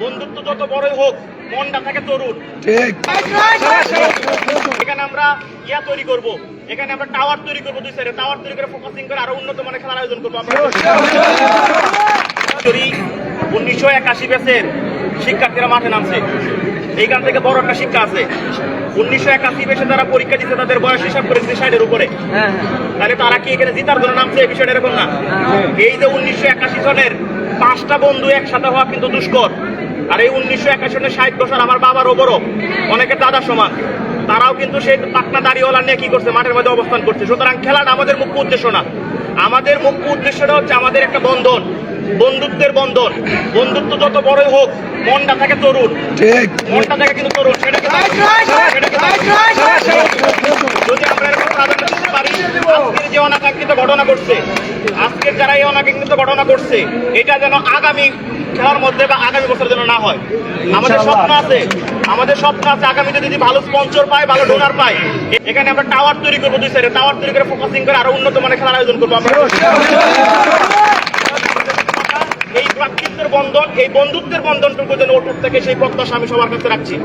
বন্ধুত্ব যত বড়ই হোক, মনটা থাকে তরুণ। এখানে আমরা তৈরি করব, এখানে আমরা টাওয়ার তৈরি করবো, দুই সাইডে টাওয়ার তৈরি করে ফোকাসিং করে আরো উন্নত মানের খেলার আয়োজন করবো। আমরা 1981 ব্যাচের শিক্ষার্থীরা মাঠে নামছে, এইখান থেকে বড় একটা শিক্ষা আছে। 1981 ব্যাচে যারা পরীক্ষা দিচ্ছে তাদের বয়স হিসাব করেছে 60-এর উপরে, তাহলে তারা কি এখানে জিতার জন্য নামছে? এই বিষয়টা এরকম না। এই যে 1981 জনের 5টা বন্ধু একসাথে হওয়া কিন্তু দুষ্কর। আর এই 1981 জনের 60 বছর আমার বাবারও বড়, অনেকের দাদার সমান, তারাও কিন্তু সেই পাকনা দাড়িওয়ালা নিয়ে কি করছে, মাঠের মধ্যে অবস্থান করছে। সুতরাং খেলাটা আমাদের মুখ্য উদ্দেশ্য না, আমাদের মুখ্য উদ্দেশ্যটা হচ্ছে আমাদের একটা বন্ধন, বন্ধুত্বের বন্ধন। বন্ধুত্ব যত বড়ই হোক, মনটা থাকে তরুণ, মনটা থাকে কিন্তু তরুণ। সেটাকে যদি আমরা এরকম প্রাধান্য দিতে পারি, আজকের যে অনাকাঙ্ক্ষিত ঘটনা ঘটছে, আজকের যারা এই অনাকাঙ্ক্ষিত ঘটনা ঘটছে, এটা যেন আগামী খেলার মধ্যে বা আগামী বছর যেন না হয়। আমাদের স্বপ্ন আছে, আগামীতে যদি ভালো স্পন্সর পাই, ভালো ডোনার পাই, এখানে আমরা টাওয়ার তৈরি করবো, দুই সাইডে টাওয়ার তৈরি করে ফোকাসিং করে আরো উন্নত মানের খেলার আয়োজন করবো। আমরা এই ভ্রাতৃত্বের বন্ধন, এই বন্ধুত্বের বন্ধনটুকু যেন অটুট থেকে সেই প্রত্যাশা আমি সবার কাছে রাখছি।